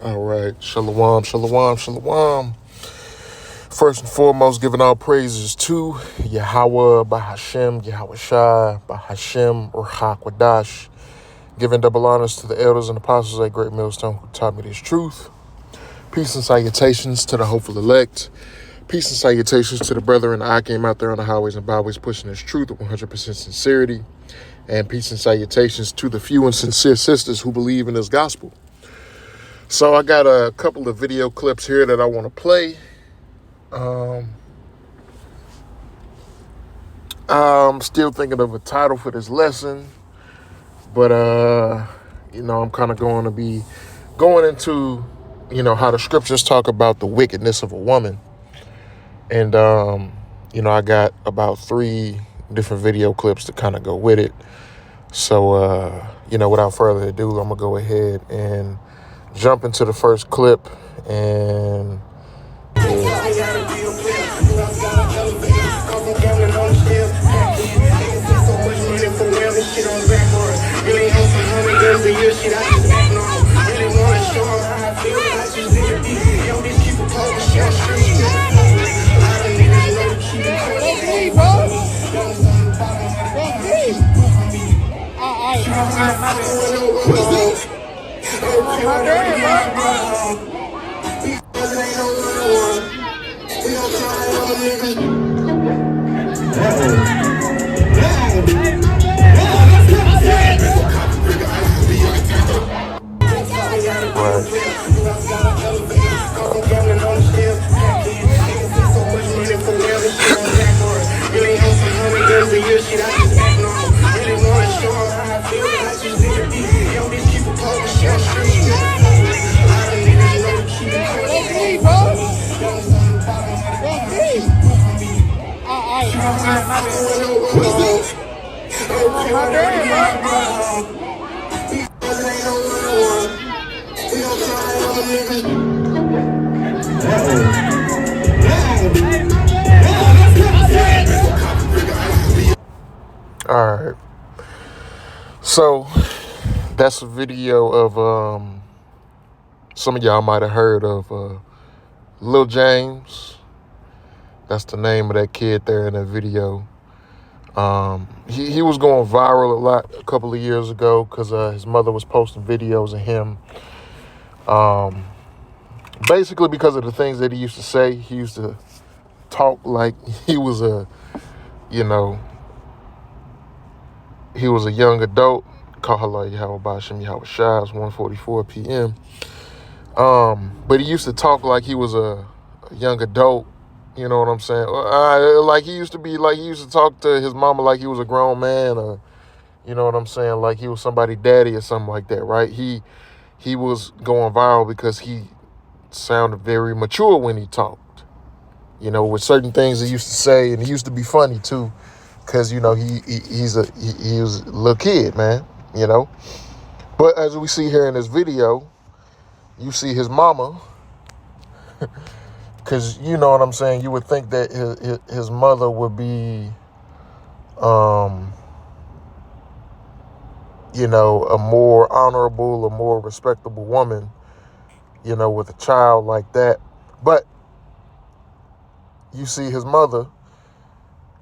All right. Shalom, shalom, shalom. First and foremost, giving all praises to Yahweh, Bahashem, Yahweh Shai, Bahashem, Ruach. Giving double honors to the elders and apostles at Great Millstone who taught me this truth. Peace and salutations to the hopeful elect. Peace and salutations to the brethren I came out there on the highways and byways pushing this truth with 100% sincerity. And peace and salutations to the few and sincere sisters who believe in this gospel. So I got a couple of video clips here that I want to play. I'm still thinking of a title for this lesson, but I'm kind of going to be going into, how the scriptures talk about the wickedness of a woman. And, I got about 3 different video clips to kind of go with it. So, without further ado, I'm going to go ahead and jump into the first clip and all right. So that's a video of some of y'all might have heard of Lil James. That's the name of that kid there in that video. He was going viral a couple of years ago because his mother was posting videos of him. Basically because of the things that he used to say. He used to talk like he was a young adult. Kahala Yahweh Bashem Yahweh Shai. It's 1:44 p.m. But he used to talk like he was a young adult. You know what I'm saying? Like he used to talk to his mama like he was a grown man, or you know what I'm saying, like he was somebody's daddy or something like that, right? He was going viral because he sounded very mature when he talked. With certain things he used to say, and he used to be funny too, because he was a little kid, man. But as we see here in this video, you see his mama. Because you know what I'm saying, you would think that his mother would be, a more honorable, a more respectable woman, with a child like that. But you see his mother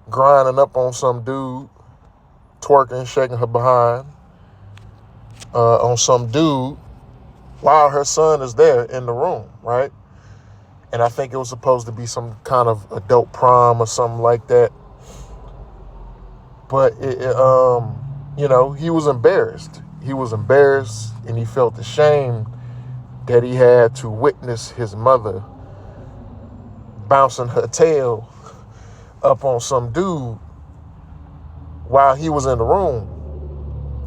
grinding up on some dude, twerking, shaking her behind on some dude while her son is there in the room, right? And I think it was supposed to be some kind of adult prom or something like that. But, he was embarrassed. He was embarrassed, and he felt ashamed that he had to witness his mother bouncing her tail up on some dude while he was in the room,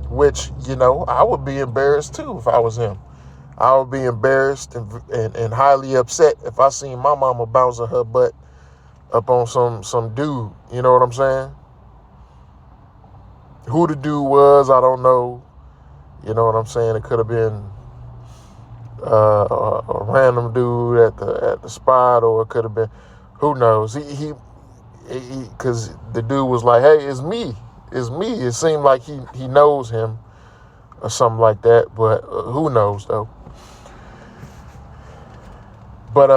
which, I would be embarrassed too if I was him. I would be embarrassed and highly upset if I seen my mama bouncing her butt up on some dude. You know what I'm saying? Who the dude was, I don't know. You know what I'm saying? It could have been a random dude at the spot, or it could have been, who knows? He because the dude was like, "Hey, it's me. It seemed like he knows him or something like that, but who knows though. But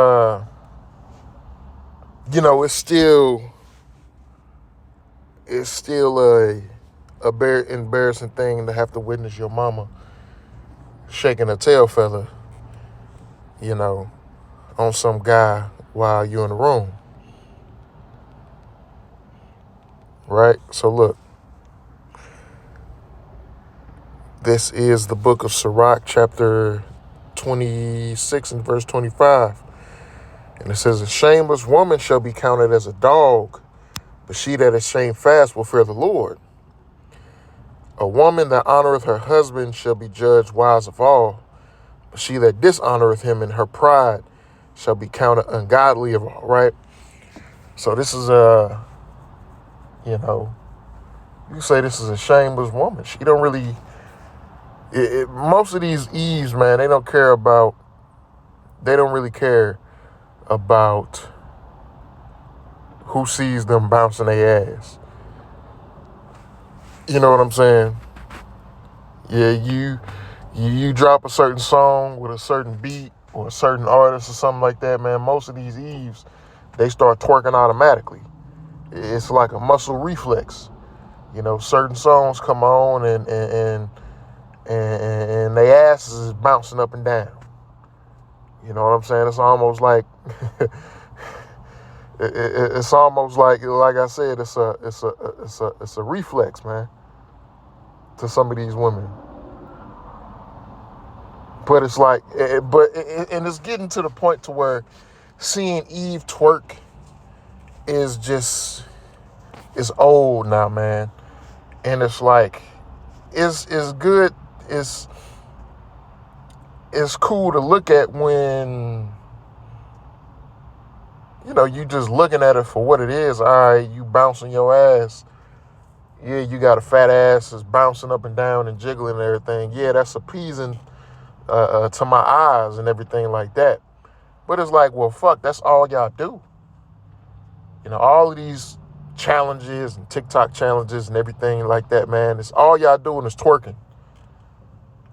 it's still a very embarrassing thing to have to witness your mama shaking a tail feather, you know, on some guy while you're in the room, right? So look, this is the book of Sirach, chapter 26 and verse 25. And it says, a shameless woman shall be counted as a dog, but she that is shamefast will fear the Lord. A woman that honoreth her husband shall be judged wise of all, but she that dishonoreth him in her pride shall be counted ungodly of all, right? So this is you say this is a shameless woman. She don't really, most of these Eves, man, they don't really care about who sees them bouncing their ass. You know what I'm saying? Yeah, you drop a certain song with a certain beat or a certain artist or something like that, man. Most of these Eves, they start twerking automatically. It's like a muscle reflex. You know, certain songs come on and their asses is bouncing up and down. You know what I'm saying? It's almost like it's almost like I said, it's a reflex, man, to some of these women. But it's like, and it's getting to the point to where seeing Eve twerk is old now, man. And it's like, it's good, it's cool to look at when, you just looking at it for what it is. All right, you bouncing your ass. Yeah, you got a fat ass that's bouncing up and down and jiggling and everything. Yeah, that's appeasing to my eyes and everything like that. But it's like, well, fuck, that's all y'all do. All of these challenges and TikTok challenges and everything like that, man, it's all y'all doing is twerking.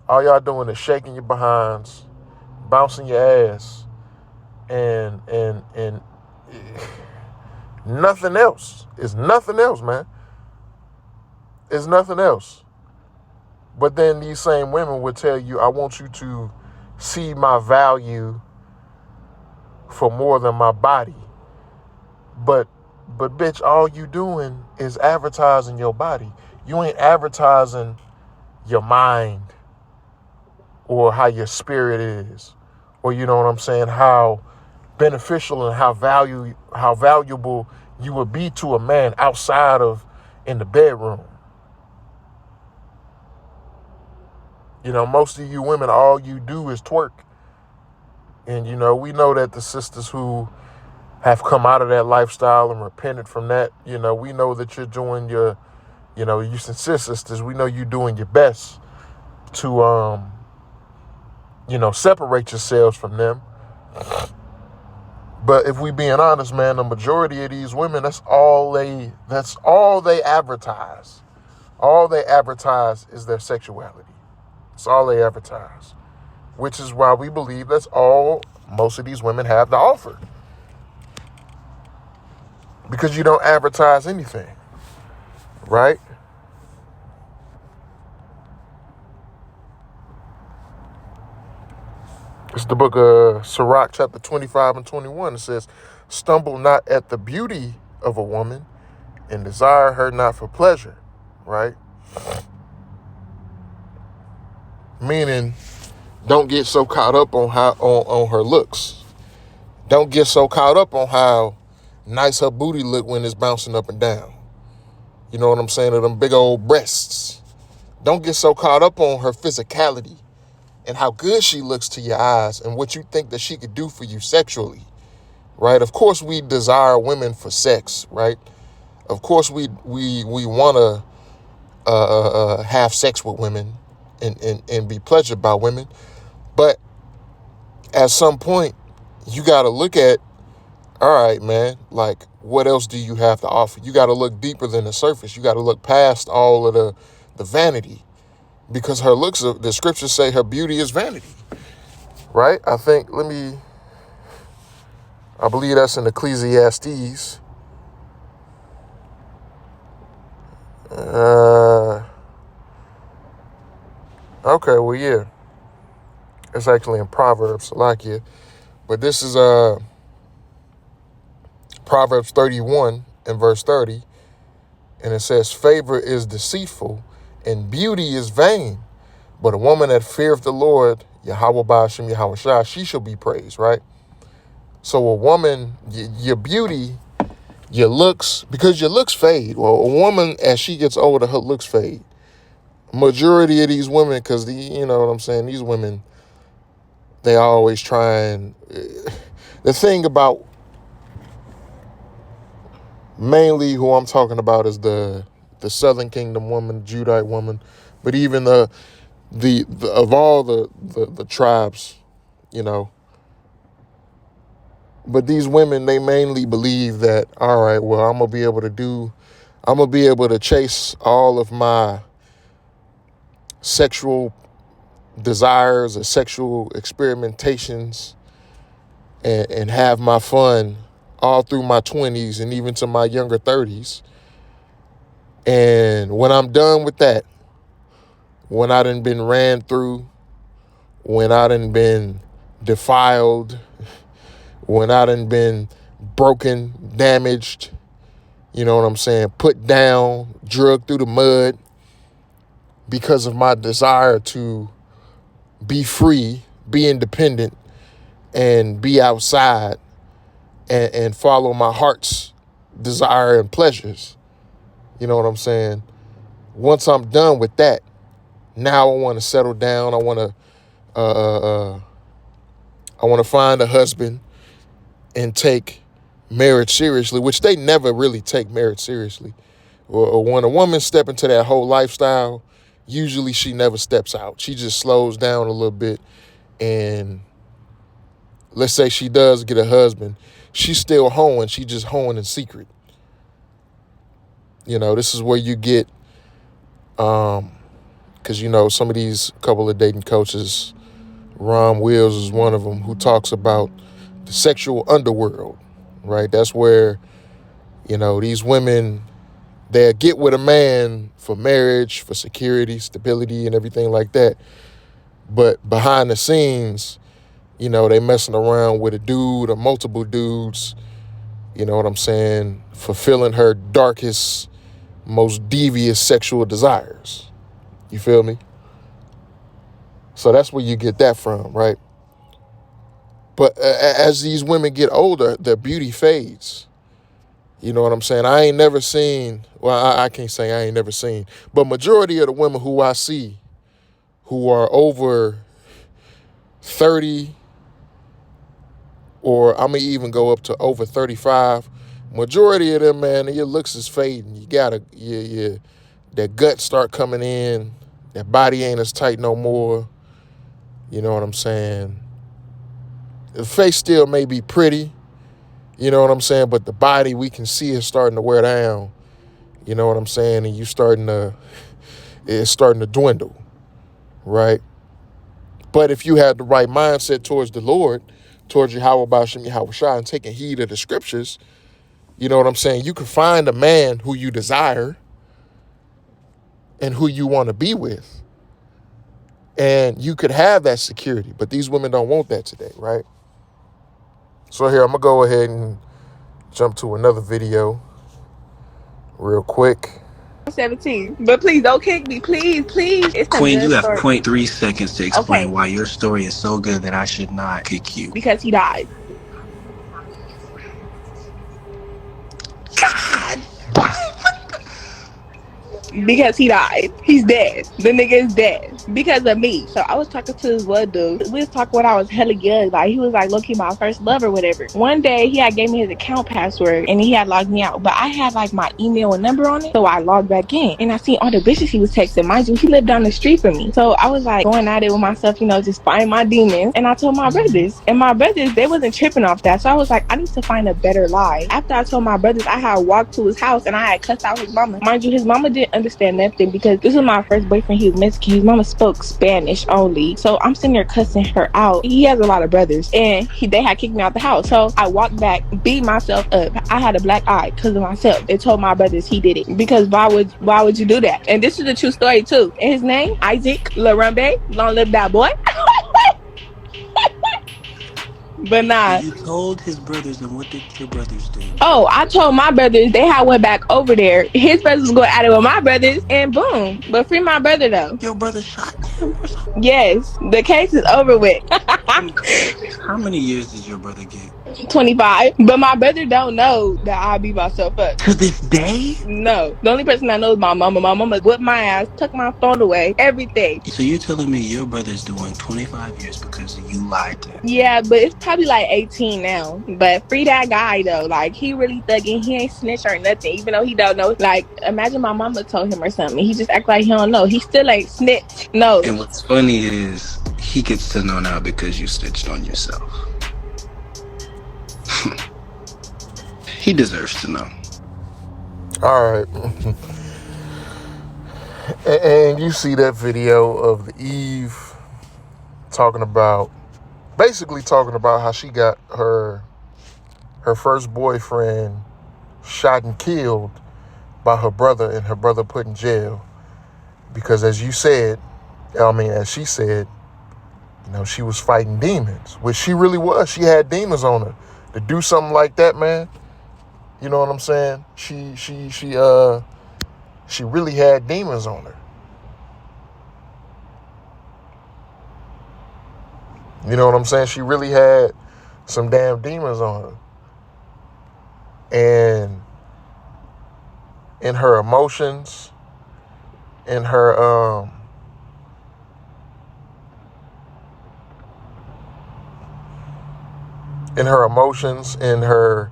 All y'all doing is shaking your behinds, bouncing your ass, and nothing else. It's nothing else, man. It's nothing else. But then these same women would tell you, I want you to see my value for more than my body. But bitch, all you doing is advertising your body. You ain't advertising your mind or how your spirit is, or you know what I'm saying, how beneficial and how valuable you would be to a man outside of in the bedroom. Most of you women, all you do is twerk. And, we know that the sisters who have come out of that lifestyle and repented from that, we know that you're doing your, you sincere sisters, we know you're doing your best to, separate yourselves from them. But if we being honest, man, the majority of these women, that's all they advertise. All they advertise is their sexuality. That's all they advertise, which is why we believe that's all most of these women have to offer. Because you don't advertise anything, right? It's the book of Sirach, chapter 25 and 21. It says, stumble not at the beauty of a woman and desire her not for pleasure, right? Meaning, don't get so caught up on on her looks. Don't get so caught up on how nice her booty look when it's bouncing up and down. You know what I'm saying? Or them big old breasts. Don't get so caught up on her physicality and how good she looks to your eyes and what you think that she could do for you sexually, right? Of course, we desire women for sex, right? Of course, we want to have sex with women and be pleasured by women. But at some point, you got to look at, all right, man, like, what else do you have to offer? You got to look deeper than the surface. You got to look past all of the vanity, because her looks, the scriptures say her beauty is vanity, right? I think, let me I believe that's in Ecclesiastes. Okay, well, yeah. It's actually in Proverbs, Salakia. But this is Proverbs 31 and verse 30. And it says, favor is deceitful and beauty is vain. But a woman that feareth the Lord, Yahweh Ba'ashem Yahweh Shai, she shall be praised, right? So a woman, your beauty, your looks, because your looks fade. Well, a woman, as she gets older, her looks fade. Majority of these women, because you know what I'm saying, these women, they always try and... The thing about mainly who I'm talking about is the Southern Kingdom woman, Judite woman, but even the of all the tribes, you know. But these women, they mainly believe that, all right, well, I'm gonna be able to chase all of my sexual desires or sexual experimentations and have my fun all through my 20s and even to my younger 30s. And when I'm done with that, when I done been ran through, when I done been defiled, when I done been broken, damaged, you know what I'm saying, put down, drugged through the mud because of my desire to be free, be independent, and be outside and follow my heart's desire and pleasures. You know what I'm saying? Once I'm done with that, now I want to settle down. I want to find a husband and take marriage seriously, which they never really take marriage seriously. Or when a woman step into that whole lifestyle, usually she never steps out. She just slows down a little bit. And let's say she does get a husband, she's still hoeing. She just hoeing in secret. You know, this is where you get, because, you know, some of these couple of dating coaches, Ron Wills is one of them, who talks about the sexual underworld, right? That's where, you know, these women, they'll get with a man for marriage, for security, stability, and everything like that. But behind the scenes, you know, they messing around with a dude or multiple dudes, you know what I'm saying, fulfilling her darkest, most devious sexual desires. You feel me? So that's where you get that from, right? But as these women get older, their beauty fades. You know what I'm saying? I ain't never seen, well, I can't say I ain't never seen, but majority of the women who I see who are over 30, or I'm going to even go up to over 35, majority of them, man, your looks is fading. You got to, that gut start coming in. That body ain't as tight no more. You know what I'm saying? The face still may be pretty, you know what I'm saying? But the body, we can see it starting to wear down. You know what I'm saying? And it's starting to dwindle, right? But if you had the right mindset towards the Lord, towards Yahweh Ba'ashem Yahweh Shai, and taking heed of the scriptures, you know what I'm saying? You can find a man who you desire and who you want to be with. And you could have that security. But these women don't want that today, right? So here, I'm going to go ahead and jump to another video real quick. 17. But please don't kick me. Please, please. It's a Queen, good you have story. 0.3 seconds to explain Okay. why your story is so good that I should not kick you. Because he died. God. Because he died. He's dead. The nigga is dead. Because of me. So I was talking to this one dude. We was talking when I was hella young. Like, he was like low-key my first love or whatever. One day he had gave me his account password and he had logged me out. But I had like my email and number on it. So I logged back in. And I seen all the bitches he was texting. Mind you, he lived down the street from me. So I was like going at it with myself, you know, just find my demons. And I told my brothers. And my brothers, they wasn't tripping off that. So I was like, I need to find a better lie. After I told my brothers, I had walked to his house and I had cussed out his mama. Mind you, his mama didn't understand nothing because this was my first boyfriend. He was Mexican. His mama spoke Spanish only. So I'm sitting there cussing her out. He has a lot of brothers, and they had kicked me out the house. So I walked back, beat myself up. I had a black eye because of myself. They told my brothers he did it because why would you do that? And this is a true story too. And his name Isaac Larambe. Long live that boy. But So nah. you told his brothers, and what did your brothers do? Oh, I told my brothers they had went back over there. His brothers was going at it with my brothers, and boom. But free my brother though. Your brother shot him or something? Yes, the case is over with. And how many years did your brother get? 25. But my brother don't know that I beat myself up. To this day? No. The only person that knows is my mama. My mama whipped my ass, took my phone away, everything. So you're telling me your brother's doing 25 years because you lied to him? Yeah, but it's probably like 18 now. But free that guy though. Like he really thugging. He ain't snitch or nothing. Even though he don't know. Like imagine my mama told him or something. He just act like he don't know. He still ain't snitch. No. And what's funny is he gets to know now because you snitched on yourself. He deserves to know. All right. And you see that video of the Eve basically talking about how she got her first boyfriend shot and killed by her brother, and her brother put in jail because, as she said, she was fighting demons, which she really was. She had demons on her to do something like that, man. You know what I'm saying? She really had demons on her. You know what I'm saying? She really had some damn demons on her. And in her emotions, in her emotions, in her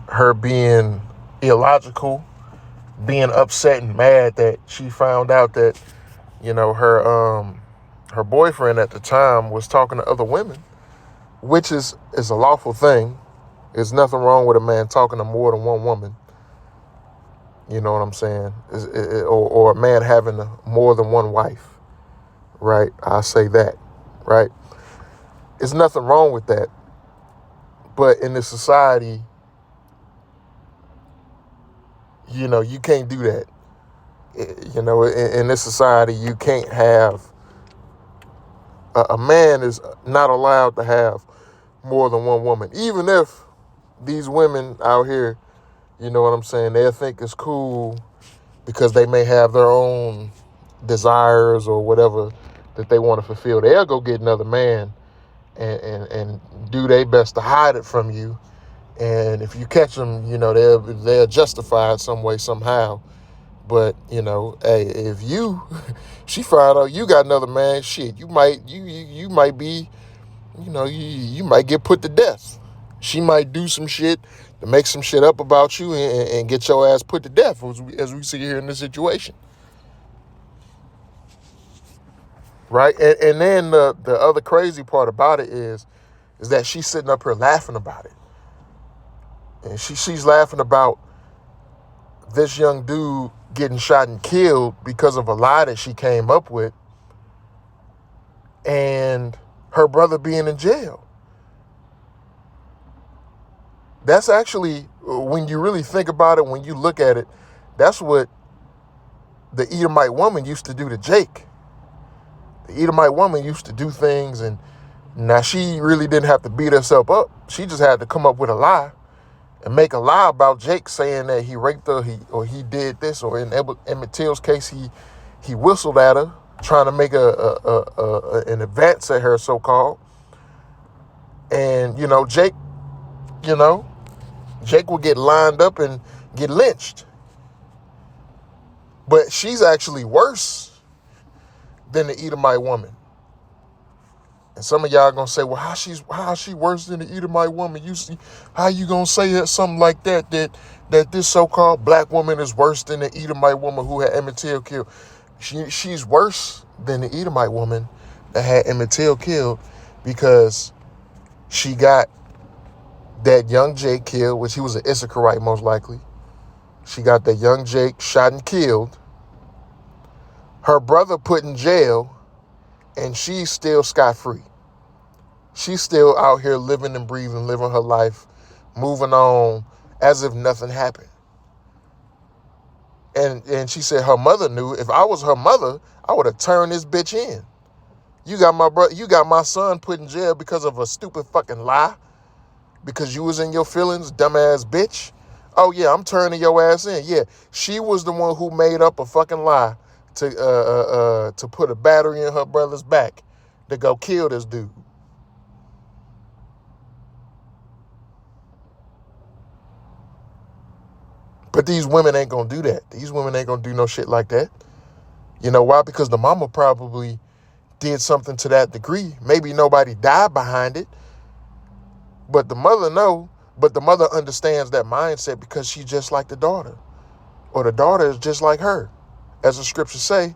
her being illogical, being upset and mad that she found out that, her boyfriend at the time was talking to other women, which is a lawful thing. There's nothing wrong with a man talking to more than one woman. You know what I'm saying? Or a man having more than one wife, right? I say that, right? There's nothing wrong with that. But in this society, you can't do that. In this society, you can't have, a man is not allowed to have more than one woman. Even if these women out here, you know what I'm saying, they'll think it's cool because they may have their own desires or whatever that they want to fulfill. They'll go get another man and do their best to hide it from you. And if you catch them, they'll justify it some way, somehow. But, hey, if she find out you got another man, shit, you might be, you might get put to death. She might do some shit to make some shit up about you and get your ass put to death, as we see here in this situation. Right? And then the other crazy part about it is that she's sitting up here laughing about it. And she's laughing about this young dude getting shot and killed because of a lie that she came up with, and her brother being in jail. That's actually, when you really think about it, when you look at it, that's what the Edomite woman used to do to Jake. The Edomite woman used to do things, and now she really didn't have to beat herself up. She just had to come up with a lie and make a lie about Jake, saying that he raped her, or he did this, or in Emmett Till's case, he whistled at her, trying to make an advance at her, so-called. And, Jake would get lined up and get lynched. But she's actually worse than the Edomite woman. And some of y'all gonna say, well, how is she worse than the Edomite woman? You see, how you gonna say something like that this so-called black woman is worse than the Edomite woman who had Emmett Till killed? She's worse than the Edomite woman that had Emmett Till killed because she got that young Jake killed, which he was an Issacharite most likely. She got that young Jake shot and killed. Her brother put in jail, and she's still scot-free. She's still out here living and breathing, living her life, moving on as if nothing happened. And she said her mother knew. If I was her mother, I would have turned this bitch in. You got my brother, you got my son put in jail because of a stupid fucking lie, because you was in your feelings, dumbass bitch. Oh yeah, I'm turning your ass in. Yeah, she was the one who made up a fucking lie to put a battery in her brother's back to go kill this dude. But these women ain't gonna do that. These women ain't gonna do no shit like that. You know why? Because the mama probably did something to that degree. Maybe nobody died behind it, but the mother know. But the mother understands that mindset because she's just like the daughter, or the daughter is just like her, as the scriptures say.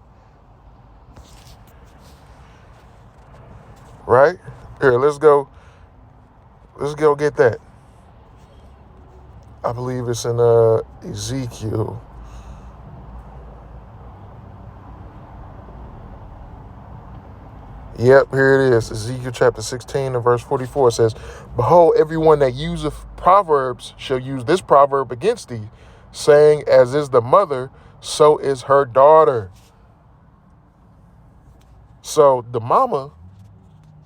Right? Here, let's go get that. I believe it's in Ezekiel. Yep, here it is. Ezekiel chapter 16 and verse 44 says, "Behold, everyone that useth proverbs shall use this proverb against thee, saying, as is the mother, so is her daughter." So the mama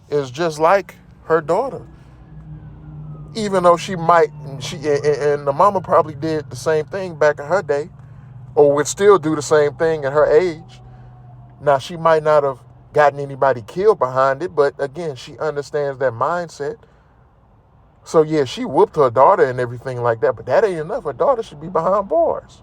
is just like her daughter. Even though she might, and the mama probably did the same thing back in her day, or would still do the same thing at her age. Now, she might not have gotten anybody killed behind it, but again, she understands that mindset. So yeah, she whooped her daughter and everything like that, but that ain't enough. Her daughter should be behind bars.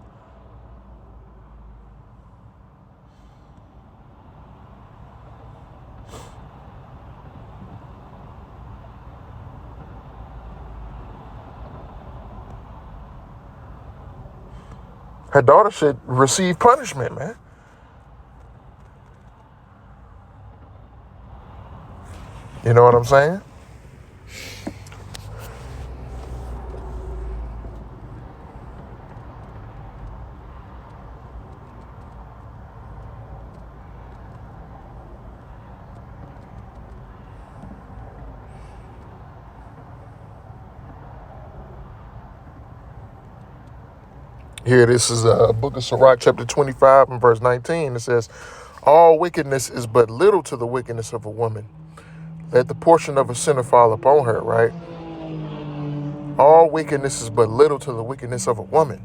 Her daughter should receive punishment, man. You know what I'm saying? Here, this is book of Sirach, chapter 25 and verse 19. It says, "All wickedness is but little to the wickedness of a woman. Let the portion of a sinner fall upon her," right? All wickedness is but little to the wickedness of a woman.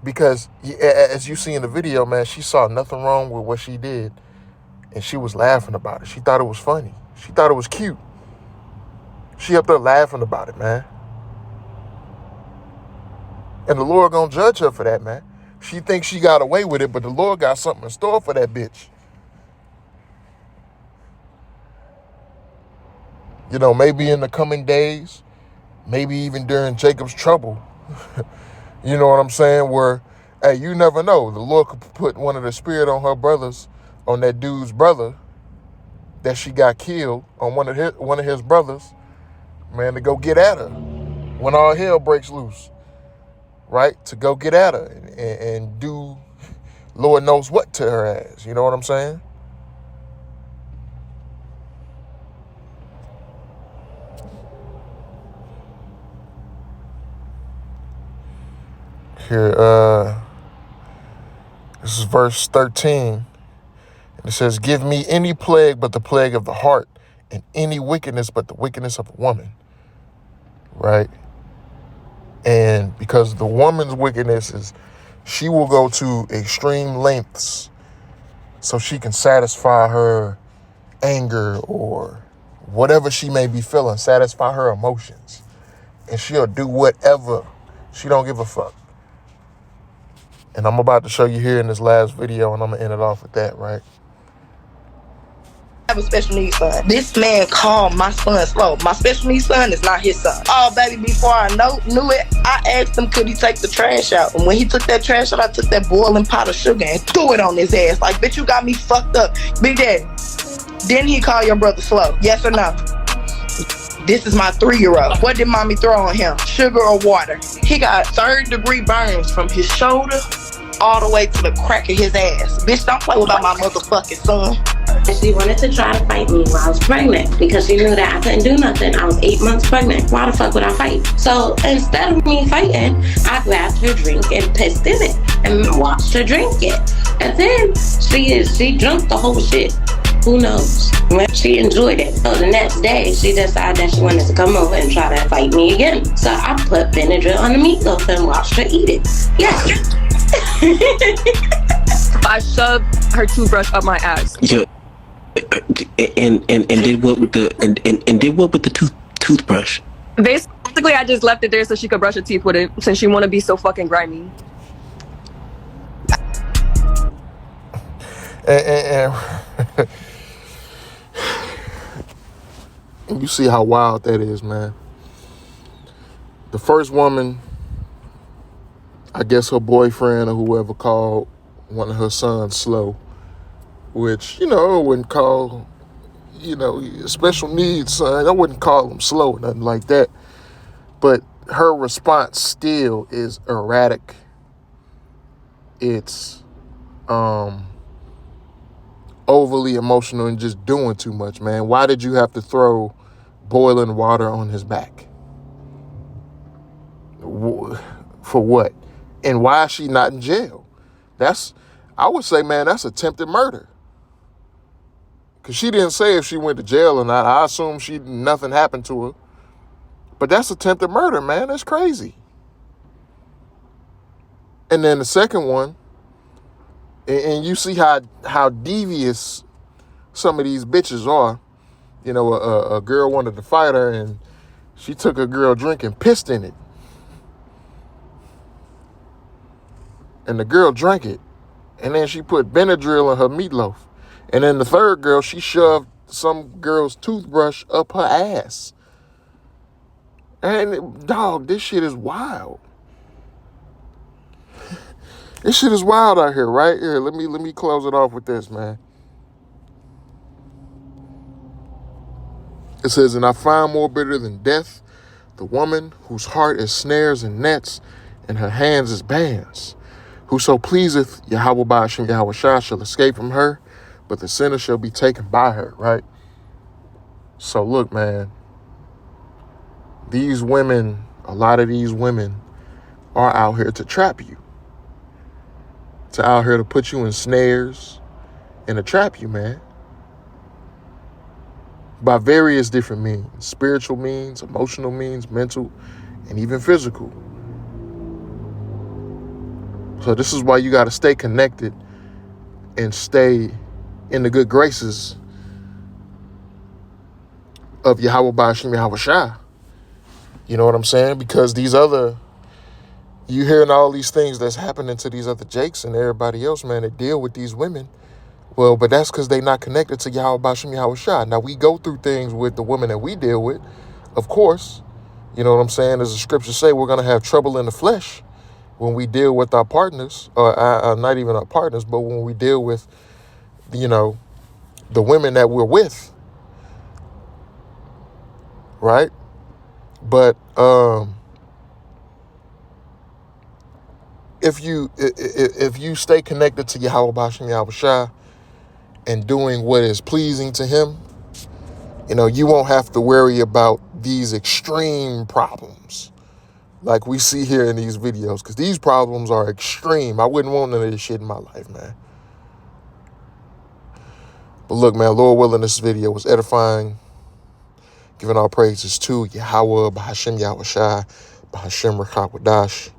Because as you see in the video, man, she saw nothing wrong with what she did. And she was laughing about it. She thought it was funny. She thought it was cute. She up there laughing about it, man. And the Lord gonna judge her for that, man. She thinks she got away with it, but the Lord got something in store for that bitch. You know, maybe in the coming days, maybe even during Jacob's trouble. You know what I'm saying? Where, hey, you never know. The Lord could put one of the spirit on her brothers, on that dude's brother that she got killed, on one of his brothers, man, to go get at her when all hell breaks loose. Right? To go get at her and do Lord knows what to her ass. You know what I'm saying? Here, this is verse 13. And it says, "Give me any plague but the plague of the heart, and any wickedness but the wickedness of a woman." Right? And because the woman's wickedness is, she will go to extreme lengths so she can satisfy her anger or whatever she may be feeling, satisfy her emotions. And she'll do whatever. She don't give a fuck. And I'm about to show you here in this last video, and I'm going to end it off with that, right? I have a special needs son. This man called my son slow. My special needs son is not his son. Oh, baby, before I knew it, I asked him, could he take the trash out? And when he took that trash out, I took that boiling pot of sugar and threw it on his ass. Like, bitch, you got me fucked up. Big Daddy, didn't he call your brother slow? Yes or no? This is my 3-year-old. What did mommy throw on him? Sugar or water? He got 3rd-degree burns from his shoulder all the way to the crack of his ass. Bitch, don't play without my motherfucking son. She wanted to try to fight me while I was pregnant because she knew that I couldn't do nothing. I was 8 months pregnant. Why the fuck would I fight? So instead of me fighting, I grabbed her drink and pissed in it and watched her drink it. And then she drank the whole shit. Who knows? She enjoyed it. So the next day, she decided that she wanted to come over and try to fight me again. So I put Benadryl on the meatloaf and watched her eat it. Yes. I shoved her toothbrush up my ass. Yeah. And did what with the and did what with the toothbrush? Basically, I just left it there so she could brush her teeth with it, since she want to be so fucking grimy. And you see how wild that is, man. The first woman, I guess her boyfriend or whoever, called one of her sons slow, which, I wouldn't call, special needs son. I wouldn't call him slow or nothing like that. But her response still is erratic. It's overly emotional and just doing too much, man. Why did you have to throw boiling water on his back? For what? And why is she not in jail? I would say, man, that's attempted murder. Because she didn't say if she went to jail or not. I assume nothing happened to her. But that's attempted murder, man. That's crazy. And then the second one, and you see how devious some of these bitches are. A girl wanted to fight her, and she took a girl drink and pissed in it. And the girl drank it. And then she put Benadryl in her meatloaf. And then the third girl, she shoved some girl's toothbrush up her ass. And dog, this shit is wild. This shit is wild out here, right? Here, let me close it off with this, man. It says, and I find more bitter than death the woman whose heart is snares and nets, and her hands is bands. Whoso pleaseth Yahweh Ba'ashem Yahweh Shah shall escape from her, but the sinner shall be taken by her, right? So look, man, a lot of these women are out here to trap you. Out here to put you in snares and to trap you, man. By various different means. Spiritual means, emotional means, mental, and even physical. So this is why you got to stay connected and stay in the good graces of Yahweh Ba'ashem Yahweh Shah. You know what I'm saying? Because you hearing all these things that's happening to these other Jakes and everybody else, man, that deal with these women. Well, but that's because they not connected to Yahweh Ba'ashem Yahweh Shah. Now, we go through things with the women that we deal with, of course. You know what I'm saying? As the scriptures say, we're going to have trouble in the flesh when we deal with our partners, or not even our partners, but when we deal with, the women that we're with. Right? But, if you stay connected to Yahweh Ba'ashem Yahweh Shah and doing what is pleasing to him, you won't have to worry about these extreme problems like we see here in these videos, because these problems are extreme. I wouldn't want none of this shit in my life, man. But look, man, Lord willing, this video was edifying, giving all praises to Yahweh Ba'ashem Yahweh Shah, Ba'ashem Rachak Wadash.